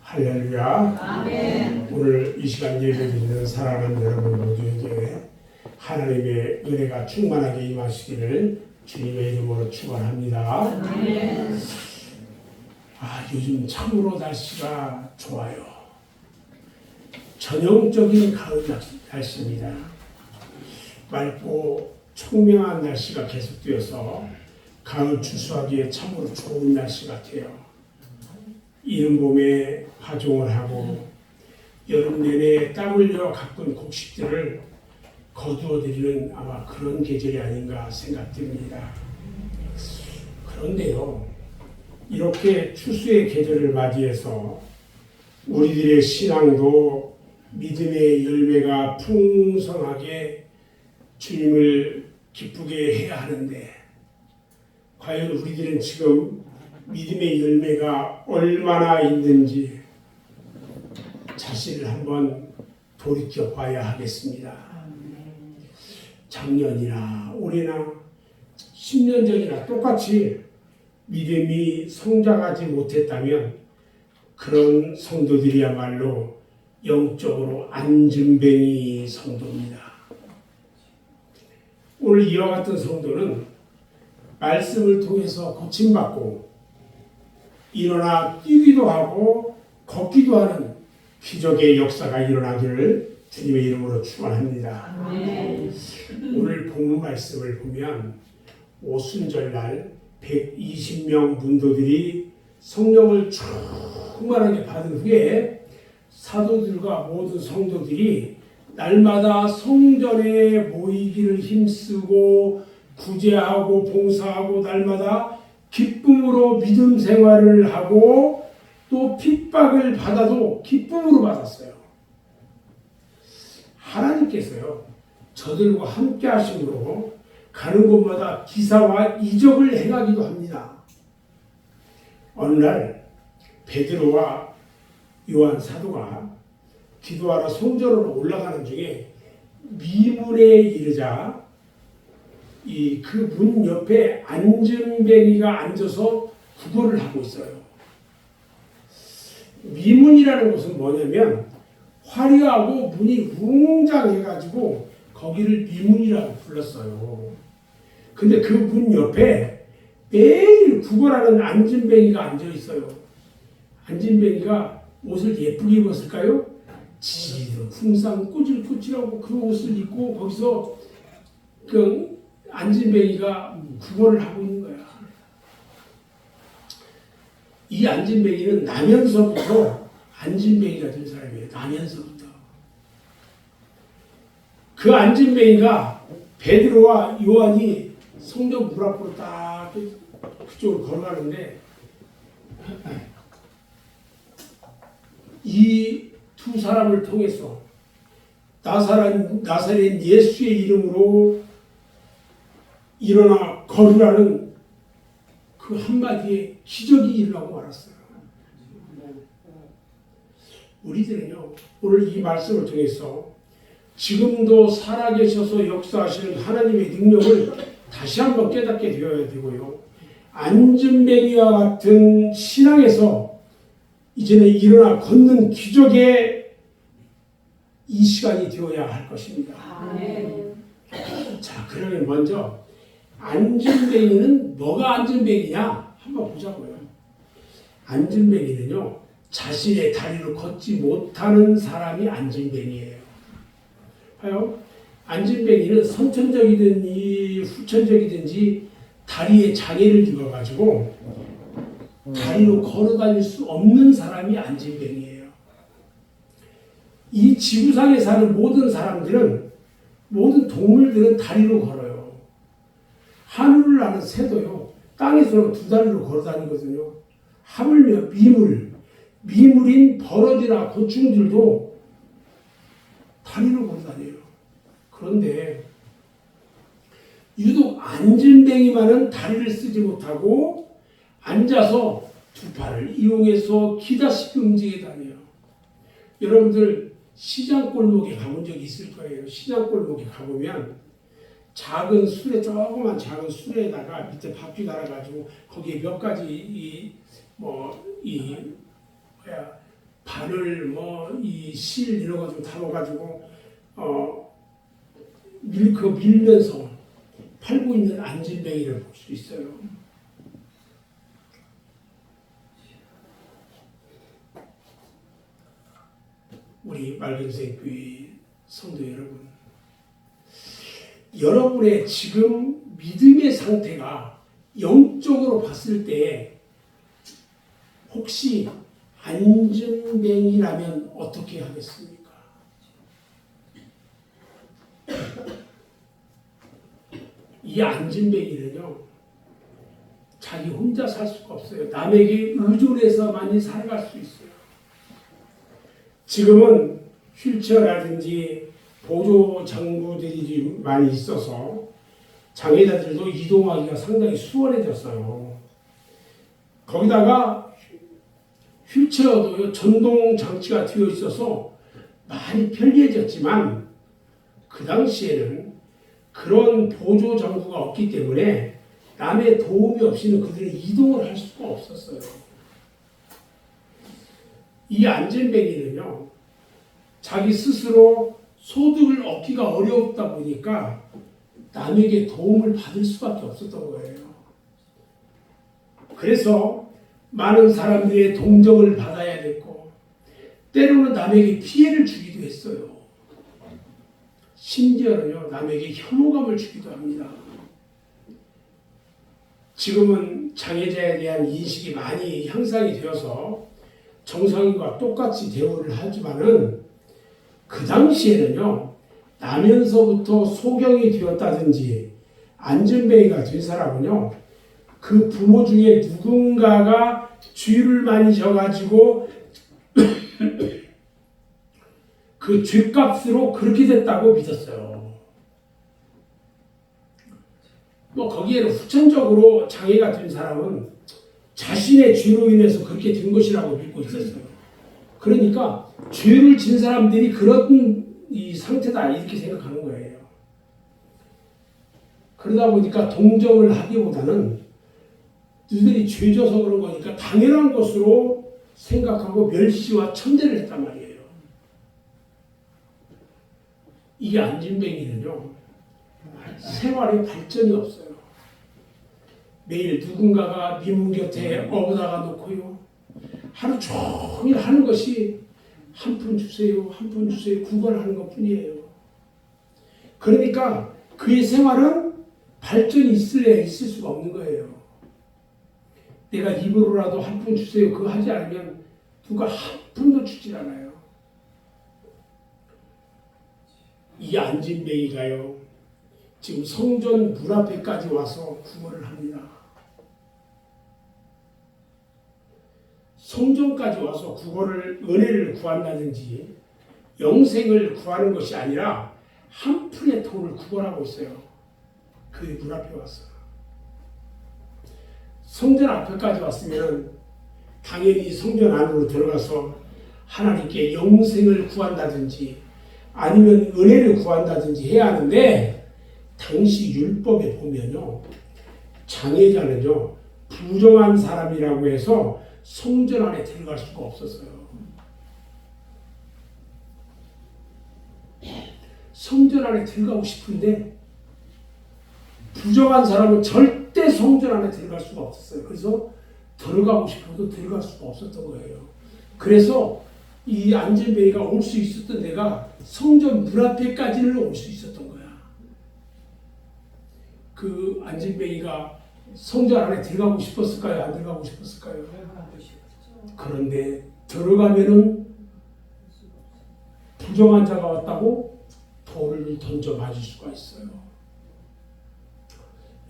할렐루야. 아멘. 오늘 이 시간 예배드리는 사랑하는 여러분 모두에게 하나님의 은혜가 충만하게 임하시기를 주님의 이름으로 축원합니다. 아멘. 요즘 참으로 날씨가 좋아요. 전형적인 가을 날씨입니다. 맑고 청명한 날씨가 계속되어서 가을 추수하기에 참으로 좋은 날씨 같아요. 이른 봄에 파종을 하고 여름 내내 땀 흘려 가꾼 곡식들을 거두어드리는 아마 그런 계절이 아닌가 생각됩니다. 그런데요, 이렇게 추수의 계절을 맞이해서 우리들의 신앙도 믿음의 열매가 풍성하게 주님을 기쁘게 해야 하는데 과연 우리들은 지금 믿음의 열매가 얼마나 있는지 자신을 한번 돌이켜 봐야 하겠습니다. 작년이나 올해나 10년 전이나 똑같이 믿음이 성장하지 못했다면 그런 성도들이야말로 영적으로 안진뱅이 성도입니다. 오늘 이와 같은 성도는 말씀을 통해서 고침받고 일어나 뛰기도 하고 걷기도 하는 기적의 역사가 일어나기를 주님의 이름으로 축원합니다. 오늘 본문 말씀을 보면 오순절날 120명 문도들이 성령을 충만하게 받은 후에 사도들과 모든 성도들이 날마다 성전에 모이기를 힘쓰고 구제하고 봉사하고 날마다 기쁨으로 믿음 생활을 하고 또 핍박을 받아도 기쁨으로 받았어요. 하나님께서요, 저들과 함께 하심으로 가는 곳마다 기사와 이적을 행하기도 합니다. 어느 날 베드로와 요한 사도가 기도하러 성전으로 올라가는 중에 미문에 이르자 그 문 옆에 안진뱅이가 앉아서 구걸을 하고 있어요. 미문이라는 것은 뭐냐면 화려하고 문이 웅장해가지고 거기를 미문이라고 불렀어요. 근데 그 문 옆에 매일 구걸하는 안진뱅이가 앉아 있어요. 안진뱅이가 옷을 예쁘게 입었을까요? 지도 풍상 꼬질꼬질하고 그 옷을 입고 거기서 그 안진뱅이가 구걸을 하고 있는 거야. 이 안진뱅이는 나면서부터 안진뱅이가 된 사람이에요. 나면서부터. 그 안진뱅이가 베드로와 요한이 성전 문 앞으로 딱 그쪽으로 걸어가는데 이 두 사람을 통해서 나사렛 예수의 이름으로 일어나 걸으라는 그 한마디에 기적이 일어나고 말았어요. 우리들은요, 오늘 이 말씀을 통해서 지금도 살아계셔서 역사하시는 하나님의 능력을 다시 한번 깨닫게 되어야 되고요. 안진뱅이와 같은 신앙에서 이제는 일어나 걷는 기적의 이 시간이 되어야 할 것입니다. 자, 그러면 먼저 안진뱅이는 뭐가 안진뱅이냐 한번 보자고요. 안진뱅이는요, 자신의 다리로 걷지 못하는 사람이 안진뱅이에요. 봐요. 안진뱅이는 선천적이든지 후천적이든지 다리에 장애를 입어가지고 다리로 걸어다닐 수 없는 사람이 안진뱅이에요. 이 지구상에 사는 모든 사람들은, 모든 동물들은 다리로 걸어요. 하늘을 나는 새도요, 땅에서는 두 다리로 걸어다니거든요. 하물며 미물인 버러지나 곤충들도 다리로 걸어다녀요. 그런데 유독 안진뱅이만은 다리를 쓰지 못하고 앉아서 두 팔을 이용해서 기다시피 움직여 다녀요. 여러분들 시장 골목에 가본 적이 있을 거예요. 시장 골목에 가보면 작은 수레, 조그만 작은 수레에다가 밑에 바퀴 달아가지고 거기에 몇 가지 바늘 이 실 이런 거 좀 담아가지고 밀면서 팔고 있는 안진뱅이를 볼 수 있어요. 우리 맑은색 교회 성도 여러분, 여러분의 지금 믿음의 상태가 영적으로 봤을 때 혹시 안진뱅이라면 어떻게 하겠습니까? 이 안진뱅이는요, 자기 혼자 살 수가 없어요. 남에게 의존해서만이 살아갈 수 있어요. 지금은 휠체어라든지 보조 장구들이 많이 있어서 장애자들도 이동하기가 상당히 수월해졌어요. 거기다가 휠체어도 전동 장치가 되어 있어서 많이 편리해졌지만 그 당시에는 그런 보조 장구가 없기 때문에 남의 도움이 없이는 그들이 이동을 할 수가 없었어요. 이 안진뱅이는요, 자기 스스로 소득을 얻기가 어렵다 보니까 남에게 도움을 받을 수밖에 없었던 거예요. 그래서 많은 사람들의 동정을 받아야 됐고, 때로는 남에게 피해를 주기도 했어요. 심지어는요, 남에게 혐오감을 주기도 합니다. 지금은 장애자에 대한 인식이 많이 향상이 되어서 정상인과 똑같이 대우를 하지만은 그 당시에는요, 나면서부터 소경이 되었다든지 안진뱅이가 된 사람은요, 그 부모 중에 누군가가 죄를 많이 져가지고 그 죄값으로 그렇게 됐다고 믿었어요. 거기에는 후천적으로 장애가 된 사람은 자신의 죄로 인해서 그렇게 된 것이라고 믿고 있었어요. 그러니까 죄를 진 사람들이 그런 이 상태다 이렇게 생각하는 거예요. 그러다 보니까 동정을 하기보다는 너희들이 죄져서 그런 거니까 당연한 것으로 생각하고 멸시와 천대를 했단 말이에요. 이게 안진뱅이는요, 생활에 발전이 없어요. 매일 누군가가 미문 곁에 업어다가 놓고요, 하루 종일 하는 것이 한 푼 주세요, 한 푼 주세요, 구걸하는 것 뿐이에요. 그러니까 그의 생활은 발전이 있을래야 있을 수가 없는 거예요. 내가 입으로라도 한 푼 주세요, 그거 하지 않으면 누가 한 푼도 주질 않아요. 이 안진뱅이가요, 지금 성전 문 앞에까지 와서 구걸을 합니다. 성전까지 와서 구걸을, 은혜를 구한다든지 영생을 구하는 것이 아니라 한 푼의 돈을 구걸하고 있어요. 그 문 앞에 와서. 성전 앞에까지 왔으면 당연히 성전 안으로 들어가서 하나님께 영생을 구한다든지 아니면 은혜를 구한다든지 해야 하는데, 당시 율법에 보면요, 장애자는요, 부정한 사람이라고 해서 성전 안에 들어갈 수가 없었어요. 성전 안에 들어가고 싶은데 부정한 사람은 절대 성전 안에 들어갈 수가 없었어요. 그래서 들어가고 싶어도 들어갈 수가 없었던 거예요. 그래서 이 안진뱅이가 올 수 있었던 데가 성전 문 앞에까지는 올 수 있었던 거야. 그 안진뱅이가 성전 안에 들어가고 싶었을까요? 안 들어가고 싶었을까요? 그런데 들어가면은 부정한 자가 왔다고 돌을 던져 맞을 수가 있어요.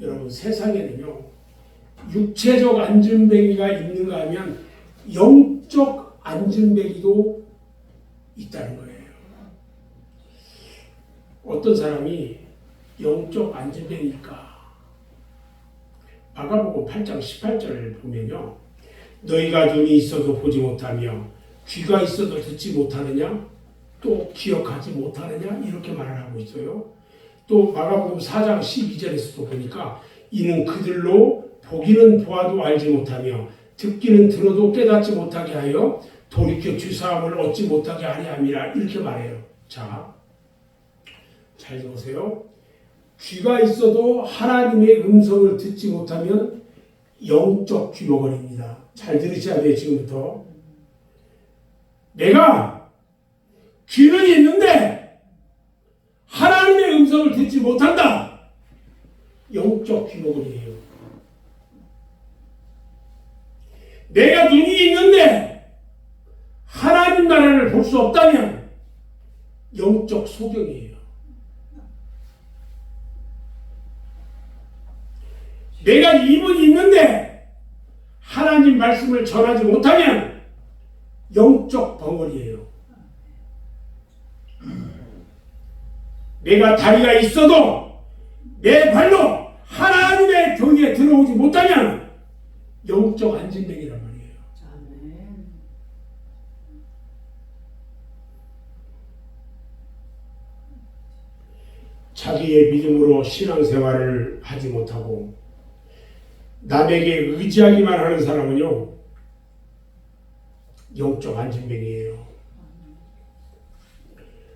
여러분, 세상에는요, 육체적 안진뱅이가 있는가 하면 영적 안진뱅이도 있다는 거예요. 어떤 사람이 영적 안진뱅이일까? 마가복음 8장 18절을 보면요, 너희가 눈이 있어도 보지 못하며 귀가 있어도 듣지 못하느냐, 또 기억하지 못하느냐, 이렇게 말을 하고 있어요. 또 마가복음 4장 12절에서도 보니까 이는 그들로 보기는 보아도 알지 못하며 듣기는 들어도 깨닫지 못하게 하여 돌이켜 주사함을 얻지 못하게 하려 함이라 이렇게 말해요. 자, 잘 보세요. 귀가 있어도 하나님의 음성을 듣지 못하면 영적 귀머거리입니다. 잘 들으셔야 돼요. 지금부터. 내가 귀는 있는데 하나님의 음성을 듣지 못한다. 영적 귀머거리예요. 내가 눈이 있는데 하나님 나라를 볼 수 없다면 영적 소경이에요. 내가 입은 있는데 하나님 말씀을 전하지 못하면 영적 벙어리예요. 내가 다리가 있어도 내 발로 하나님의 교회에 들어오지 못하면 영적 안진뱅이란 말이에요. 자기의 믿음으로 신앙생활을 하지 못하고 남에게 의지하기만 하는 사람은요, 영적 안진뱅이에요.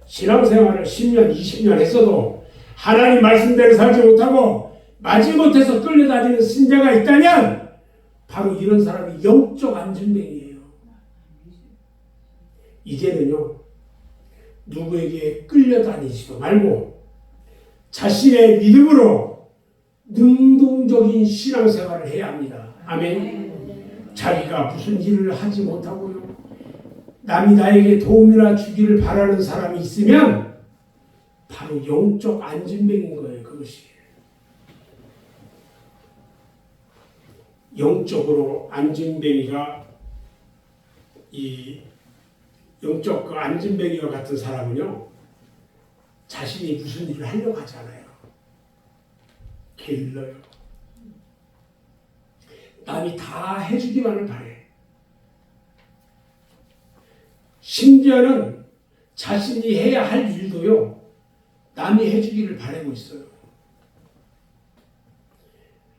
신앙생활을 10년, 20년 했어도 하나님 말씀대로 살지 못하고 마지못해서 끌려다니는 신자가 있다면 바로 이런 사람이 영적 안진뱅이에요. 이제는요, 누구에게 끌려다니지도 말고 자신의 믿음으로 능동적인 신앙생활을 해야 합니다. 아멘. 자기가 무슨 일을 하지 못하고요, 남이 나에게 도움이나 주기를 바라는 사람이 있으면 바로 영적 안진뱅인 거예요. 그것이 영적으로 안진뱅이가, 이 영적 그 안진뱅이와 같은 사람은요, 자신이 무슨 일을 하려고 하지 않아요. 게을러요. 남이 다 해주기만을 바래. 심지어는 자신이 해야 할 일도요, 남이 해주기를 바라고 있어요.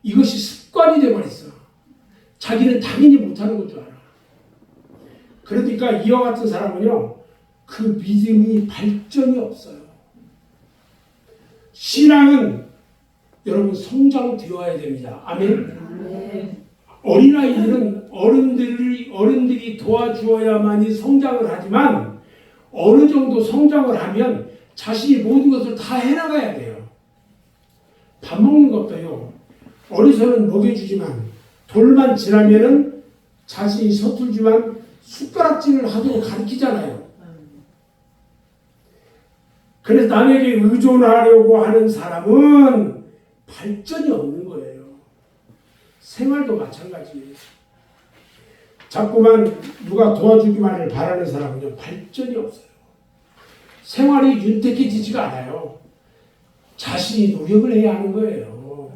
이것이 습관이 되어버렸어. 자기는 당연히 못하는 것 줄 알아. 그러니까 이와 같은 사람은요, 그 믿음이 발전이 없어요. 신앙은 여러분 성장되어야 됩니다. 아멘. 어린아이들은 어른들이 도와주어야만이 성장을 하지만 어느 정도 성장을 하면 자신이 모든 것을 다 해나가야 돼요. 밥 먹는 것도요, 어리서는 먹여주지만 돌만 지나면은 자신이 서툴지만 숟가락질을 하도록 가르치잖아요. 그래서 남에게 의존하려고 하는 사람은 발전이 없는 거예요. 생활도 마찬가지예요. 자꾸만 누가 도와주기만을 바라는 사람은요, 발전이 없어요. 생활이 윤택해지지가 않아요. 자신이 노력을 해야 하는 거예요.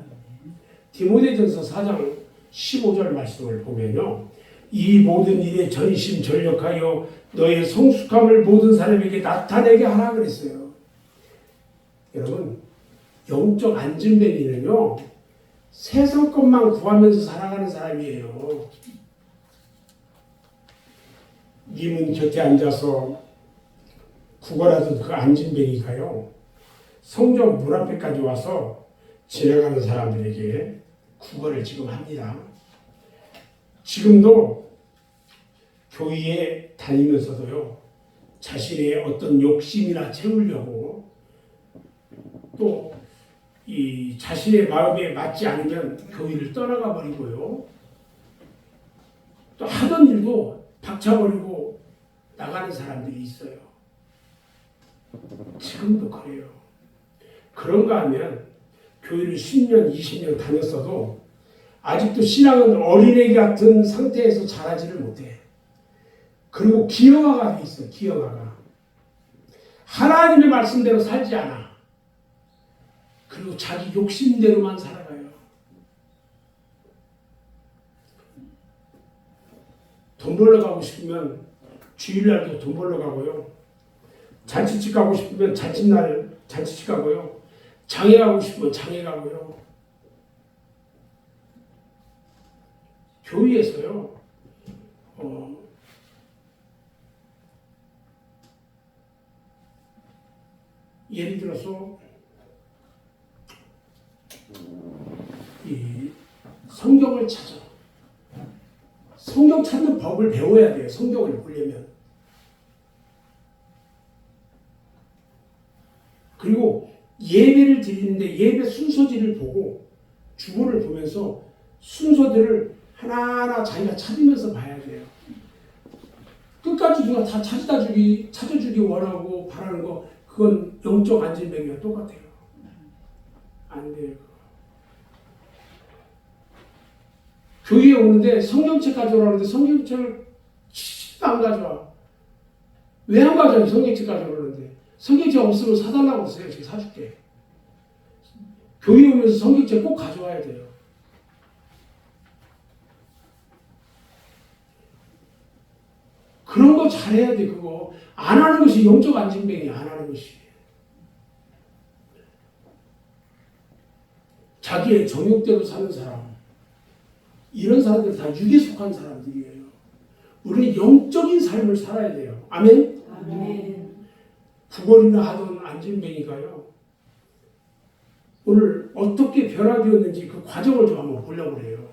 디모데전서 4장 15절 말씀을 보면요, 이 모든 일에 전심 전력하여 너의 성숙함을 모든 사람에게 나타내게 하라 그랬어요. 여러분, 영적 안진뱅이는요, 세상 것만 구하면서 살아가는 사람이에요. 님은 곁에 앉아서 구걸하던 그 안진뱅이가요, 성전 문 앞에까지 와서 지나가는 사람들에게 구걸을 지금 합니다. 지금도 교회에 다니면서도요, 자신의 어떤 욕심이나 채우려고 또 이 자신의 마음에 맞지 않으면 교회를 떠나가 버리고요, 또 하던 일도 박차버리고 나가는 사람들이 있어요. 지금도 그래요. 그런가 하면 교회를 10년, 20년 다녔어도 아직도 신앙은 어린애 같은 상태에서 자라지를 못해. 그리고 기형아가 돼 있어요. 기형아가. 하나님의 말씀대로 살지 않아. 그리고 자기 욕심대로만 살아가요. 돈 벌러 가고 싶으면 주일날도 돈 벌러 가고요, 잔치집 가고 싶으면 잔칫날 잔치집 가고요, 장에 가고 싶으면 장에 가고요. 교회에서요, 예를 들어서 이 성경을 찾아. 성경 찾는 법을 배워야 돼요. 성경을 보려면. 그리고 예배를 드리는데 예배 순서지를 보고 주보를 보면서 순서들을 하나하나 자기가 찾으면서 봐야 돼요. 끝까지 누가 다 찾아주기 원하고 바라는 거 그건 영적 안진뱅이와 똑같아요. 안 돼요. 교회에 오는데 성경책 가져오라는데 성경책을 안 가져와. 왜 안 가져와요? 성경책 가져오라는데. 성경책 없으면 사달라고 했어요. 제가 사줄게. 교회 오면서 성경책 꼭 가져와야 돼요. 그런 거 잘해야 돼. 그거 안 하는 것이 영적 안진뱅이. 안 하는 것이. 자기의 정욕대로 사는 사람, 이런 사람들 다 육에 속한 사람들이에요. 우리는 영적인 삶을 살아야 돼요. 아멘? 아멘. 구걸이나 하던 안진뱅이가요, 오늘 어떻게 변화되었는지 그 과정을 좀 한번 보려고 해요.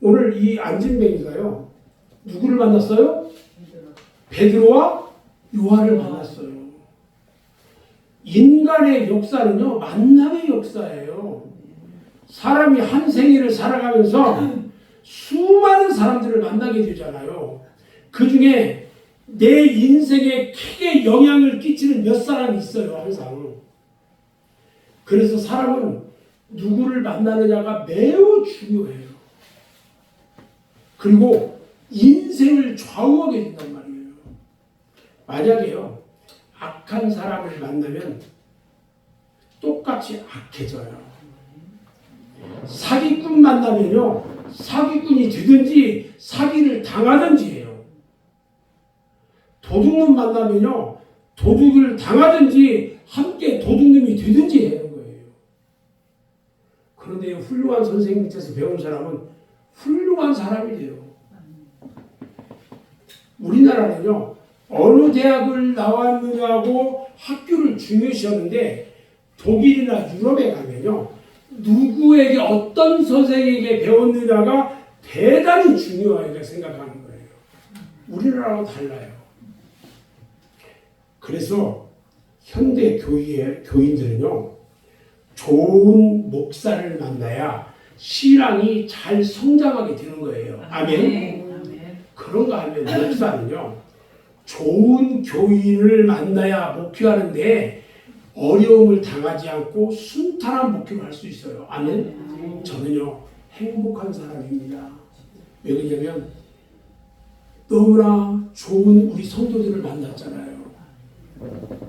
오늘 이 안진뱅이가요, 누구를 만났어요? 베드로와 요한을 만났어요. 인간의 역사는요, 만남의 역사예요. 사람이 한 생애를 살아가면서 수많은 사람들을 만나게 되잖아요. 그 중에 내 인생에 크게 영향을 끼치는 몇 사람이 있어요, 항상. 그래서 사람은 누구를 만나느냐가 매우 중요해요. 그리고 인생을 좌우하게 된단 말이에요. 만약에요, 악한 사람을 만나면 똑같이 악해져요. 사기꾼 만나면요, 사기꾼이 되든지 사기를 당하든지 해요. 도둑놈 만나면요, 도둑을 당하든지 함께 도둑놈이 되든지 하는 거예요. 그런데 훌륭한 선생님 밑에서 배운 사람은 훌륭한 사람이 돼요. 우리나라는요, 어느 대학을 나왔느냐고 학교를 중요시하는데 독일이나 유럽에 가면요, 누구에게 어떤 선생에게 배웠느냐가 대단히 중요하게 생각하는 거예요. 우리나라하고 달라요. 그래서 현대 교인들은요, 좋은 목사를 만나야 신앙이 잘 성장하게 되는 거예요. 아멘? 그런가 하면 목사는요, 좋은 교인을 만나야 목회하는데 어려움을 당하지 않고 순탄한 목회를 할 수 있어요. 아멘? 저는요, 행복한 사람입니다. 왜 그러냐면 너무나 좋은 우리 성도들을 만났잖아요.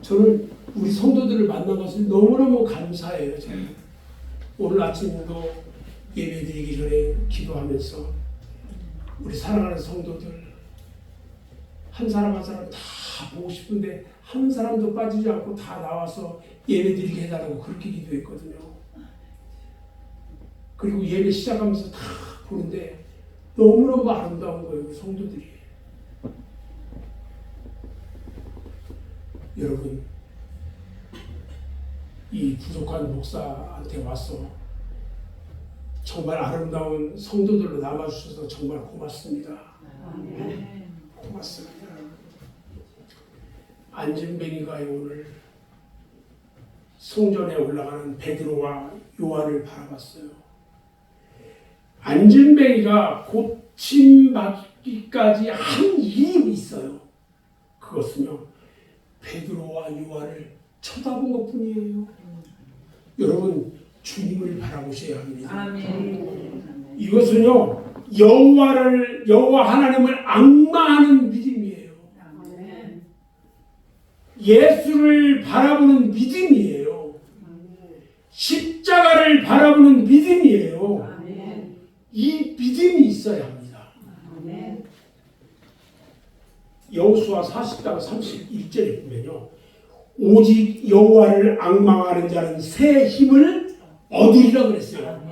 저는 우리 성도들을 만난 것을 너무너무 감사해요. 저는. 오늘 아침도 예배드리기 전에 기도하면서 우리 사랑하는 성도들 한 사람 한 사람 다 보고 싶은데 한 사람도 빠지지 않고 다 나와서 예배드리게 해달라고 그렇게 기도했거든요. 그리고 예배 시작하면서 다 보는데 너무너무 아름다운 거예요. 우리 성도들이. 여러분, 이 부족한 목사한테 와서 정말 아름다운 성도들로 남아주셔서 정말 고맙습니다. 고맙습니다. 안진뱅이가 오늘 성전에 올라가는 베드로와 요한을 바라봤어요. 안진뱅이가 고침받기까지 한 이유가 있어요. 그것은요, 베드로와 요한을 쳐다본 것뿐이에요. 여러분, 주님을 바라보셔야 합니다. 아멘. 이것은요, 여호와 하나님을 앙망하는 믿음이에요. 아멘. 예수를 바라보는 믿음이에요. 십자가를 바라보는 믿음이에요. 아멘. 이 믿음이 있어야 합니다. 아멘. 여호수아 40장 31절에 보면요, 오직 여호와를 앙망하는 자는 새 힘을 얻으리라 그랬어요.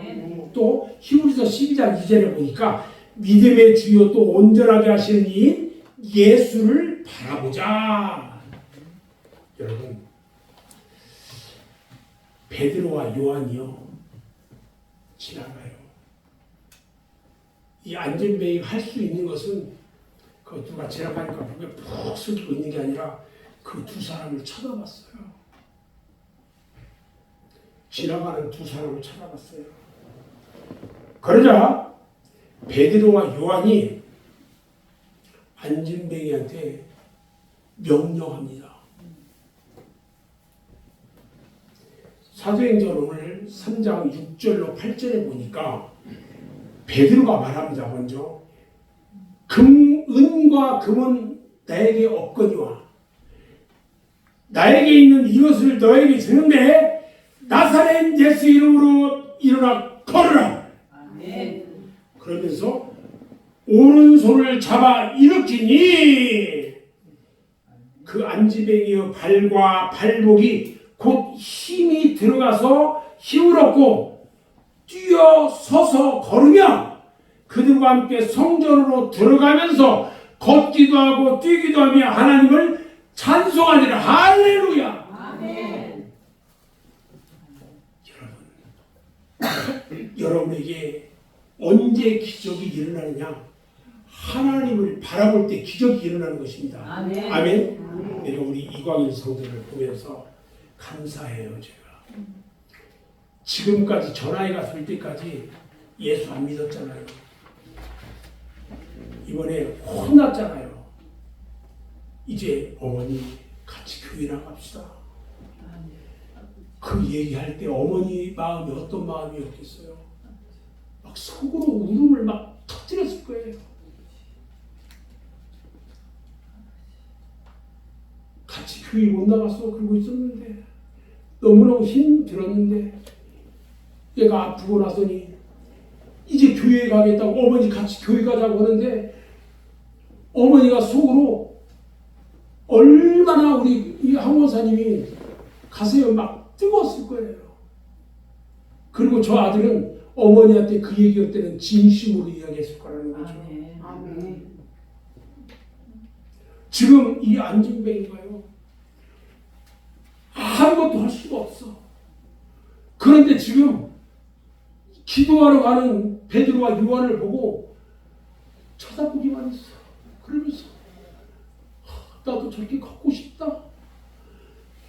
또 히브리서 12장 2절에 보니까 믿음의 주요 또 온전하게 하시는 이인 예수를 바라보자. 여러분, 베드로와 요한이요 지나가요. 이 안전뱅이가 할 수 있는 것은 그 누가 지나가니까 목에 푹 숙이고 있는 게 아니라 그 두 사람을 쳐다봤어요. 지나가는 두 사람을 쳐다봤어요. 그러자 베드로와 요한이 안전뱅이한테 명령합니다. 사도행전 오늘 3장 6절로 8절에 보니까 베드로가 말합니다. 먼저 은과 금은 나에게 없거니와 나에게 있는 이것을 너에게 주는데 나사렛 예수 이름으로 일어나 걸으라. 아멘. 그러면서 오른손을 잡아 일으키니 그 안지뱅이의 발과 발목이 곧 힘이 들어가서 힘을 얻고 뛰어 서서 걸으며 그들과 함께 성전으로 들어가면서 걷기도 하고 뛰기도 하며 하나님을 찬송하니라. 할렐루야. 아멘. 여러분에게 언제 기적이 일어나느냐? 하나님을 바라볼 때 기적이 일어나는 것입니다. 아멘. 아멘. 내가 우리 이광일 성도를 보면서 감사해요. 제가 지금까지 전화해가 될 때까지 예수 안 믿었잖아요. 이번에 혼났잖아요. 이제 어머니 같이 교회 나갑시다. 그 얘기할 때 어머니 마음이 어떤 마음이었겠어요? 막 속으로 울음을 막 터뜨렸을 거예요. 같이 교회 못 나갔어 그러고 있었는데 너무너무 힘들었는데 얘가 아프고 나서니 이제 교회에 가겠다고 어머니 같이 교회 가자고 하는데 어머니가 속으로 얼마나 우리 이 항원사님이 가슴이 막 뜨거웠을 거예요. 그리고 저 아들은 어머니한테 그 얘기할 때는 진심으로 이야기했을 거라는 거죠. 아멘. 아멘. 지금 이 안진뱅이가요 아무것도 할 수가 없어. 그런데 지금 기도하러 가는 베드로와 요한을 보고 쳐다보기만 했어. 그러면서 나도 저렇게 걷고 싶다.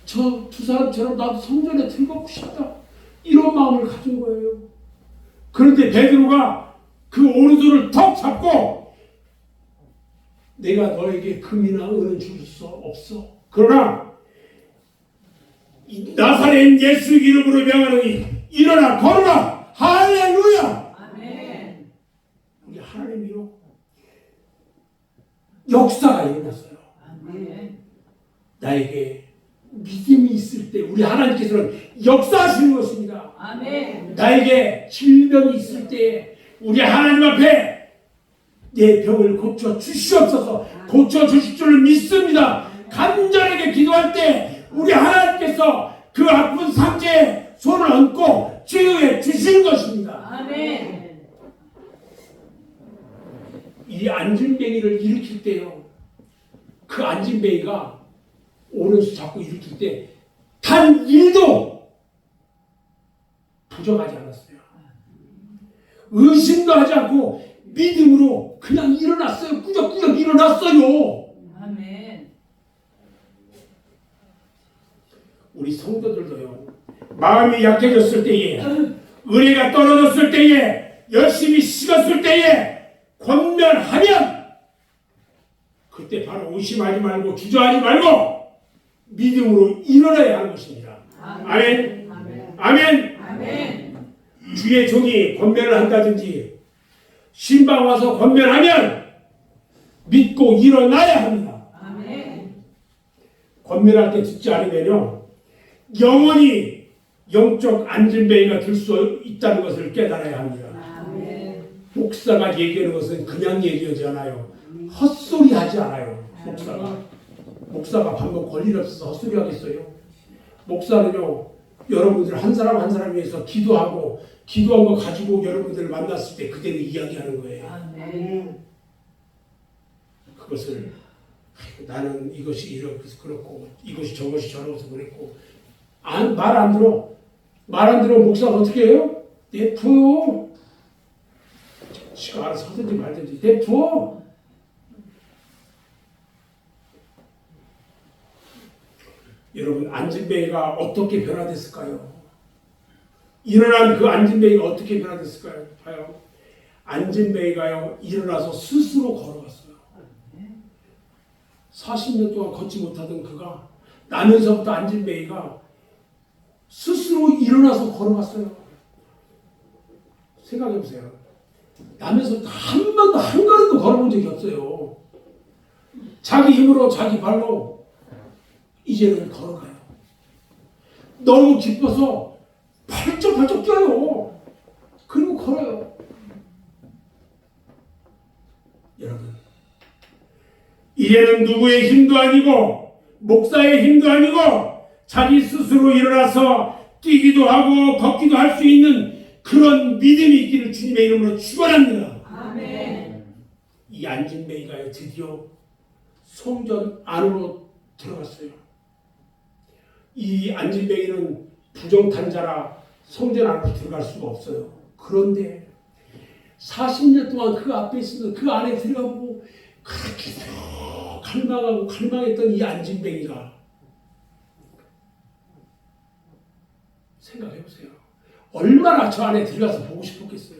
저 두 사람처럼 나도 성전에 들어가고 싶다. 이런 마음을 가진 거예요. 그런데 베드로가 그 오른손을 턱 잡고 내가 너에게 금이나 은을 줄 수 없어. 그러나 나사렛 예수 이름으로 명하노니 일어나 걸어라. 할렐루야. 아멘. 우리 하나님이요 역사가 일어났어요. 아멘. 나에게 믿음이 있을 때 우리 하나님께서는 역사하시는 것입니다. 아멘. 나에게 질병이 있을 때 우리 하나님 앞에 내 병을 고쳐 주시옵소서. 고쳐 주실 줄 믿습니다. 간절하게 기도할 때 우리 하나님께서 그 아픈 상태에 손을 얹고 치유해 주시는 것입니다. 아멘. 이 안진뱅이를 일으킬 때요 그 안진뱅이가 오른손 잡고 일으킬 때 단 1도 부정하지 않았어요. 의심도 하지 않고 믿음으로 그냥 일어났어요. 꾸역꾸역 일어났어요. 아멘. 우리 성도들도요 마음이 약해졌을 때에 은혜가 떨어졌을 때에 열심히 식었을 때에 권면하면 그때 바로 의심하지 말고 주저하지 말고 믿음으로 일어나야 하는 것입니다. 아멘. 아멘. 아멘. 아멘. 주의 종이 권면을 한다든지 신방 와서 권면하면 믿고 일어나야 합니다. 아멘. 권면할 때 듣지 않으면요 영원히 영적 안진뱅이가 될 수 있다는 것을 깨달아야 합니다. 아멘. 목사가 얘기하는 것은 그냥 얘기하지 않아요. 헛소리 하지 않아요. 목사가 방금 권리를 없어서 헛소리 하겠어요. 목사는요 여러분들 한 사람 한 사람 위해서 기도하고 기도한 거 가지고 여러분들을 만났을 때 그대로 이야기하는 거예요. 아멘. 그것을 나는 이것이 이렇게 그렇고 이것이 저것이 저러서 그랬고 말 안 들어. 말 안 들으면 목사가 어떻게 해요? 내푸어. 지가 알아서 하든지 말든지 내푸어. 여러분, 안진뱅이가 어떻게 변화됐을까요? 일어난 그 안진뱅이가 어떻게 변화됐을까요? 봐요. 안진뱅이가요, 일어나서 스스로 걸어갔어요. 40년 동안 걷지 못하던 그가 나면서부터 안진뱅이가 스스로 일어나서 걸어갔어요. 생각해보세요. 나면서부터 한 번도 한 걸음도 걸어본 적이 없어요. 자기 힘으로 자기 발로 이제는 걸어가요. 너무 기뻐서 팔쩍팔쩍 뛰어요. 그리고 걸어요. 여러분, 이제는 누구의 힘도 아니고 목사의 힘도 아니고 자기 스스로 일어나서 뛰기도 하고 걷기도 할 수 있는 그런 믿음이 있기를 주님의 이름으로 축원합니다. 아멘. 이 안진뱅이가 드디어 성전 안으로 들어갔어요. 이 안진뱅이는 부정탄자라 성전 안으로 들어갈 수가 없어요. 그런데 40년 동안 그 앞에 있어서 그 안에 들어가고 그렇게 갈망하고 갈망했던 이 안진뱅이가 생각해보세요. 얼마나 저 안에 들어가서 보고 싶었겠어요.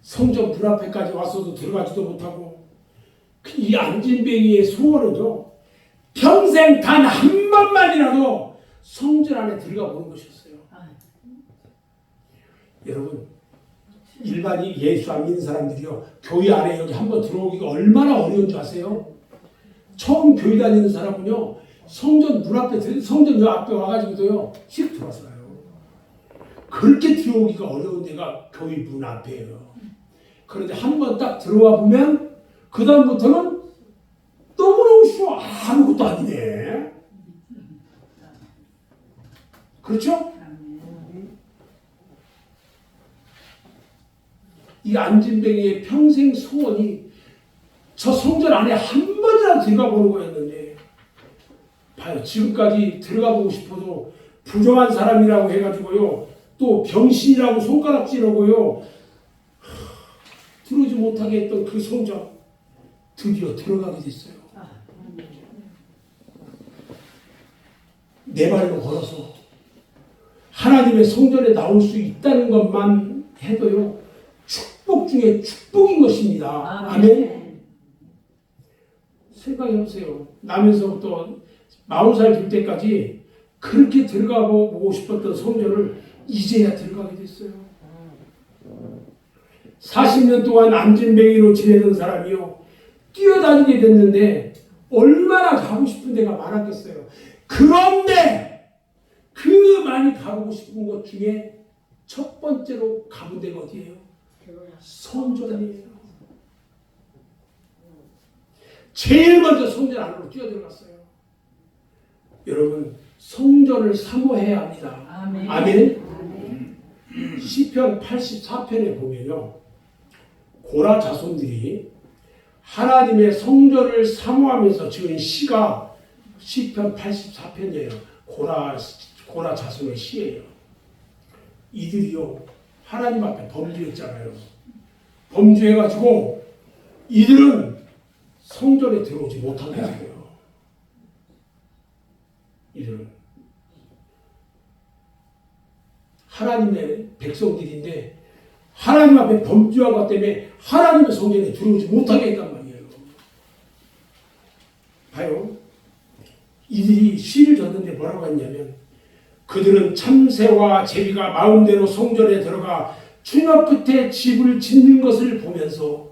성전 문 앞에까지 왔어도 들어가지도 못하고 이 안진뱅이의 소원은요, 평생 단 한 번만이라도 성전 안에 들어가 보는 것이었어요. 여러분, 일반이 예수 안 믿는 사람들이요, 교회 안에 여기 한번 들어오기가 얼마나 어려운 줄 아세요? 처음 교회 다니는 사람은요, 성전 문 앞에, 성전 요 앞에 와가지고도요, 휙 들어왔어요. 그렇게 들어오기가 어려운 데가 교회 문 앞이에요. 그런데 한번 딱 들어와 보면 그다음부터는 너무너무 쉬워. 아무것도 아니네. 그렇죠? 이 안진뱅이의 평생 소원이 저 성전 안에 한 번이라도 들어가 보는 거였는데, 봐요. 지금까지 들어가 보고 싶어도 부정한 사람이라고 해가지고요, 또 병신이라고 손가락질하고요, 들어오지 못하게 했던 그 성전 드디어 들어가게 됐어요. 내 발로 걸어서 하나님의 성전에 나올 수 있다는 것만 해도요, 축복 중에 축복인 것입니다. 아멘. 생각해보세요. 나면서부터 40살 될 때까지 그렇게 들어가 보고 싶었던 성전을 이제야 들어가게 됐어요. 40년 동안 안진뱅이로 지내던 사람이요, 뛰어다니게 됐는데 얼마나 가고 싶은 데가 많았겠어요. 그런데 그 많이 가보고 싶은 것 중에 첫 번째로 가본 데가 어디예요? 성전이에요. 제일 먼저 성전 안으로 뛰어들어갔어요. 여러분, 성전을 사모해야 합니다. 아멘. 아멘. 시편 84편에 보면요, 고라 자손들이 하나님의 성전을 사모하면서 지은 시가 시편 84편이에요. 고라 자손의 시예요. 이들이요, 하나님 앞에 범죄했잖아요. 범죄해가지고 이들은 성전에 들어오지 못하게 했어요. 이들은 하나님의 백성들인데 하나님 앞에 범죄한 것 때문에 하나님의 성전에 들어오지 못하게 했단 말이에요. 봐요. 이들이 시를 졌는데 뭐라고 했냐면, 그들은 참새와 제비가 마음대로 성전에 들어가 추녀 끝에 집을 짓는 것을 보면서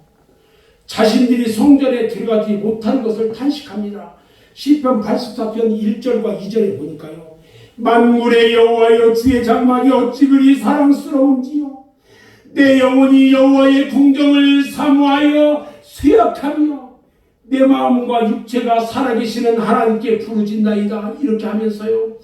자신들이 성전에 들어가지 못한 것을 탄식합니다. 시편 84편 1절과 2절에 보니까요, 만군의 여호와여, 주의 장막이 어찌 그리 사랑스러운지요. 내 영혼이 여호와의 궁정을 사모하여 쇠약하며 내 마음과 육체가 살아계시는 하나님께 부르짖나이다. 이렇게 하면서요,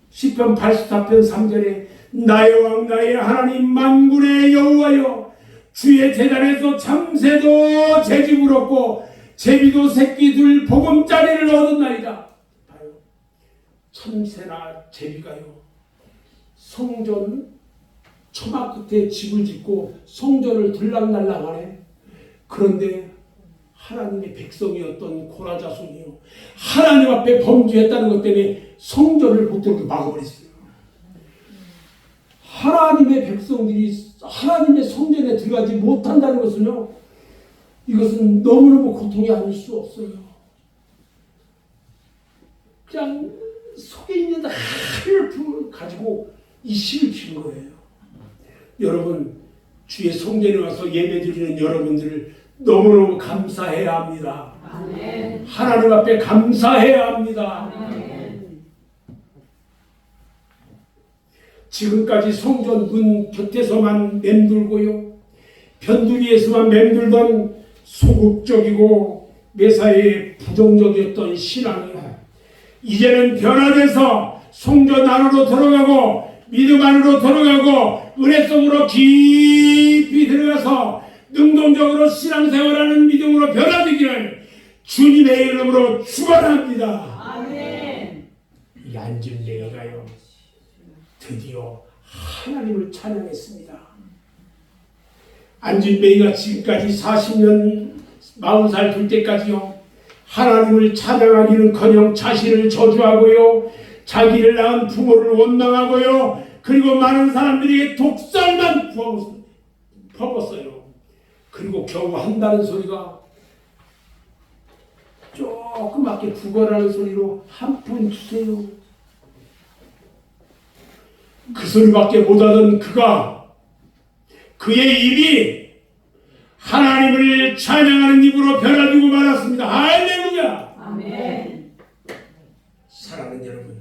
시편 84편 3절에 나의 왕 나의 하나님 만군의 여호와여, 주의 재단에서 참새도 재집을 얻고 제비도 새끼 둘 보금자리를 얻었나이다. 봐요. 참새나 제비가요, 성전 처마 끝에 집을 짓고 성전을 들락날락하네. 그런데 하나님의 백성이었던 고라 자손이요, 하나님 앞에 범죄했다는 것 때문에 성전을 못 들게 막아버렸어요. 하나님의 백성들이 하나님의 성전에 들어가지 못한다는 것은요, 이것은 너무너무 고통이 아닐 수 없어요. 그냥 속에 있는 하늘을 가지고 이 씨를 키는 거예요. 여러분, 주의 성전에 와서 예배드리는 여러분들을 너무너무 감사해야 합니다. 아멘. 하나님 앞에 감사해야 합니다. 아멘. 지금까지 성전 문 곁에서만 맴돌고요, 변두리에서만 맴돌던 소극적이고 매사에 부정적이었던 신앙이 이제는 변화돼서 성전 안으로 들어가고 믿음 안으로 들어가고 은혜 속으로 깊이 들어가서 능동적으로 신앙생활하는 믿음으로 변화되기를 주님의 이름으로 축원합니다. 아멘. 이 안진뱅이가요, 드디어 하나님을 찬양했습니다. 안진뱅이가 지금까지 40년 40살 될 때까지요, 하나님을 찬양하기는커녕 자신을 저주하고요, 자기를 낳은 부모를 원망하고요, 그리고 많은 사람들에게 독살만 퍼붓어요. 그리고 겨우 한다는 소리가 조그맣게 구걸하는 소리로 한 푼 주세요. 그 소리밖에 못하던 그가, 그의 입이 하나님을 찬양하는 입으로 변화되고 말았습니다. 할렐루야. 아멘. 사랑하는 여러분,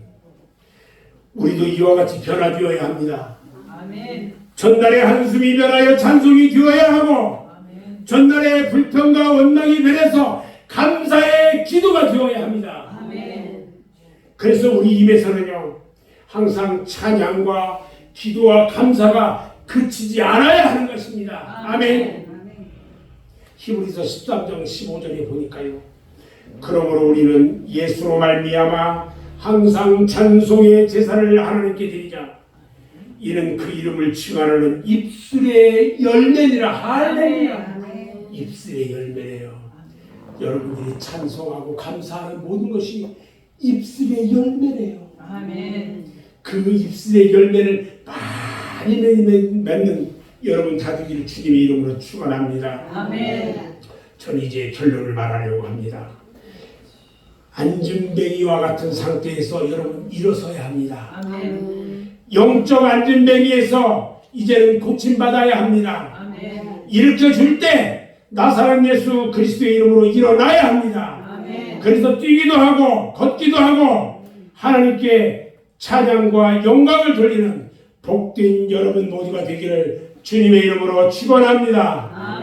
우리도 이와 같이 변화되어야 합니다. 아멘. 전날의 한숨이 변하여 찬송이 되어야 하고, 아멘. 전날의 불평과 원망이 변해서 감사의 기도가 되어야 합니다. 아멘. 그래서 우리 입에서는요, 항상 찬양과 기도와 감사가 그치지 않아야 하는 것입니다. 아멘. 히브리서 13장 15절에 보니까요, 그러므로 우리는 예수로 말미암아 항상 찬송의 제사를 하나님께 드리자. 이는 그 이름을 칭하는 입술의 열매니라. 할렐루야. 입술의 열매래요. 여러분들이 찬송하고 감사하는 모든 것이 입술의 열매래요. 아멘. 그 입술의 열매를 많이 맺는 여러분 다 되기를 주님의 이름으로 축원합니다. 아멘. 저는 이제 결론을 말하려고 합니다. 안진뱅이와 같은 상태에서 여러분 일어서야 합니다. 아멘. 영적 안진뱅이에서 이제는 고침받아야 합니다. 아멘. 일으켜줄 때 나사렛 예수 그리스도의 이름으로 일어나야 합니다. 아멘. 그래서 뛰기도 하고 걷기도 하고 하나님께 찬양과 영광을 돌리는 복된 여러분 모두가 되기를 주님의 이름으로 축원합니다.